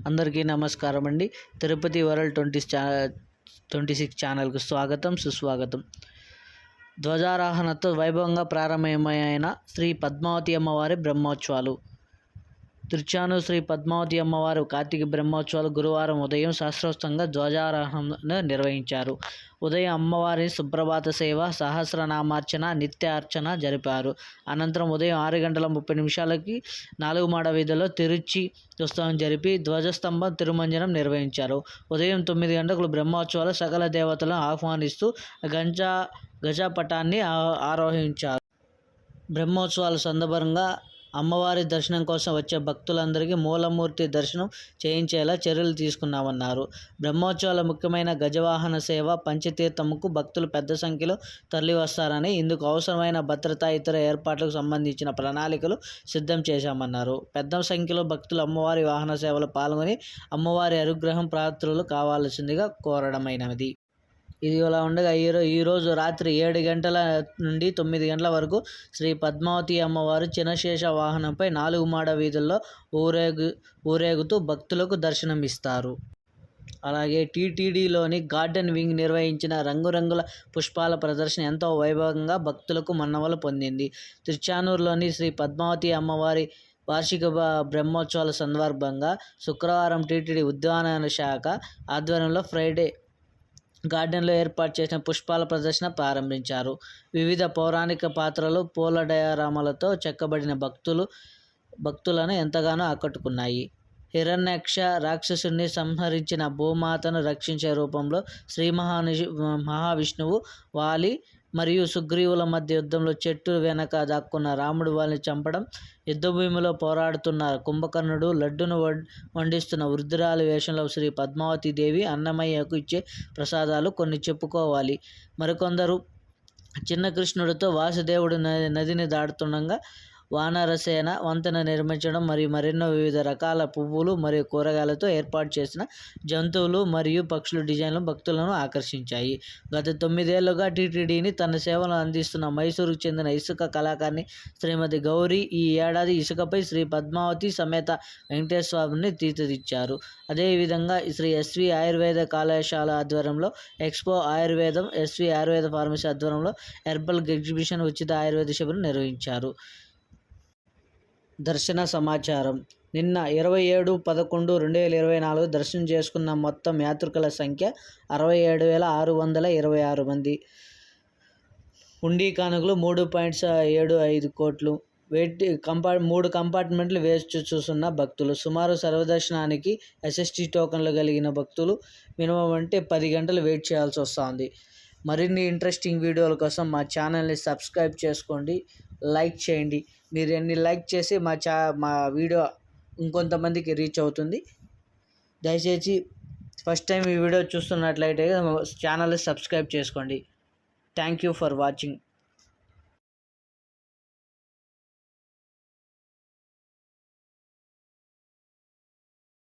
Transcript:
అందరికీ నమస్కారం అండి. తిరుపతి వరల్డ్ 26 ఛానల్కు స్వాగతం, సుస్వాగతం. ధ్వజారోహణతో వైభవంగా ప్రారంభమైన శ్రీ పద్మావతి అమ్మవారి బ్రహ్మోత్సవాలు. తిరుచానూరు శ్రీ పద్మావతి అమ్మవారి కార్తీక బ్రహ్మోత్సవాలు గురువారం ఉదయం శాస్త్రోక్తంగా ధ్వజారోహణ నిర్వహించారు. ఉదయం అమ్మవారి సుప్రభాత సేవ, సహస్రనామార్చన, నిత్యార్చన జరిపారు. అనంతరం ఉదయం 6:30 4 మాడ వీధిలో తిరుచి ఉత్సవం జరిపి ధ్వజస్తంభం తిరుమంజనం నిర్వహించారు. ఉదయం 9 గంటలకు బ్రహ్మోత్సవాలు సకల దేవతలను ఆహ్వానిస్తూ గజపటాన్ని ఆరోహించారు. బ్రహ్మోత్సవాల సందర్భంగా అమ్మవారి దర్శనం కోసం వచ్చే భక్తులందరికీ మూలమూర్తి దర్శనం చేయించేలా చర్యలు తీసుకున్నామన్నారు. బ్రహ్మోత్సవాల ముఖ్యమైన గజవాహన సేవ, పంచతీర్థముకు భక్తులు పెద్ద సంఖ్యలో తరలివస్తారని, ఇందుకు అవసరమైన భద్రత, ఇతర ఏర్పాట్లకు సంబంధించిన ప్రణాళికలు సిద్ధం చేశామన్నారు. పెద్ద సంఖ్యలో భక్తులు అమ్మవారి వాహన సేవలో పాల్గొని అమ్మవారి అనుగ్రహం పాత్రులు కావాల్సిందిగా కోరడమైనది. ఇది ఇలా ఉండగా ఈరోజు రాత్రి 7 గంటల నుండి 9 గంటల వరకు శ్రీ పద్మావతి అమ్మవారు చినశేష వాహనంపై 4 మాడ వీధుల్లో ఊరేగుతూ భక్తులకు దర్శనమిస్తారు. అలాగే టీటీడీలోని గార్డెన్ వింగ్ నిర్వహించిన రంగురంగుల పుష్పాల ప్రదర్శన ఎంతో వైభవంగా భక్తులకు మన్ననలు పొందింది. తిరుచానూరులోని శ్రీ పద్మావతి అమ్మవారి వార్షిక బ్రహ్మోత్సవాల సందర్భంగా శుక్రవారం టీటీడీ ఉద్యానవన శాఖ ఆధ్వర్యంలో ఫ్రైడే గార్డెన్లో ఏర్పాటు చేసిన పుష్పాల ప్రదర్శన ప్రారంభించారు. వివిధ పౌరాణిక పాత్రలు, పూల డయారామాలతో చెక్కబడిన భక్తులను ఎంతగానో ఆకట్టుకున్నాయి. హిరణ్యాక్ష రాక్షసుని సంహరించిన భూమాతను రక్షించే రూపంలో శ్రీ మహావిష్ణువు, వాలి మరియు సుగ్రీవుల మధ్య యుద్ధంలో చెట్టు వెనక దాక్కున్న రాముడు వారిని చంపడం, యుద్ధభూమిలో పోరాడుతున్న కుంభకర్ణుడు, లడ్డును వండిస్తున్న వృద్ధురాలి వేషంలో శ్రీ పద్మావతి దేవి, అన్నమయ్యకు ఇచ్చే ప్రసాదాలు కొన్ని చెప్పుకోవాలి. మరికొందరు చిన్న కృష్ణుడితో వాసుదేవుడు నదిని దాటుతుండగా వానరసేన వంతెన నిర్మించడం మరియు మరెన్నో వివిధ రకాల పువ్వులు మరియు కూరగాయలతో ఏర్పాటు చేసిన జంతువులు మరియు పక్షుల డిజైన్లు భక్తులను ఆకర్షించాయి. గత 9 ఏళ్లుగా టీటీడీని తన సేవలు అందిస్తున్న మైసూరుకు చెందిన ఇసుక కళాకారిణి శ్రీమతి గౌరీ ఈ ఏడాది ఇసుకపై శ్రీ పద్మావతి సమేత వెంకటేశ్వర స్వామిని తీర్చిదిద్దారు. అదేవిధంగా శ్రీ ఎస్వి ఆయుర్వేద కళాశాల ఆధ్వర్యంలో ఎక్స్పో ఆయుర్వేదం, ఎస్వి ఆయుర్వేద ఫార్మసీ ఆధ్వర్యంలో హెర్బల్ ఎగ్జిబిషన్, ఉచిత ఆయుర్వేద శిబిరం నిర్వహించారు. దర్శన సమాచారం. నిన్న 27/11/2024 దర్శనం చేసుకున్న మొత్తం యాత్రికుల సంఖ్య 67,626 మంది. హుండీ కానుకలు 3.75 కోట్లు. 3 కంపార్ట్మెంట్లు వేచి చూస్తున్న భక్తులు. సుమారు సర్వదర్శనానికి ఎస్ఎస్టీ టోకన్లు కలిగిన భక్తులు మినిమం అంటే 10 గంటలు వెయిట్ చేయాల్సి వస్తుంది. మరిన్ని ఇంట్రెస్టింగ్ వీడియోల కోసం మా ఛానల్ని సబ్స్క్రైబ్ చేసుకోండి, లైక్ చేయండి. మీరు ఎన్ని లైక్ చేసి మా వీడియో ఇంకొంతమందికి రీచ్ అవుతుంది. దయచేసి ఫస్ట్ టైం ఈ వీడియో చూస్తున్నట్లయితే ఛానల్ని సబ్స్క్రైబ్ చేసుకోండి. Thank you for watching.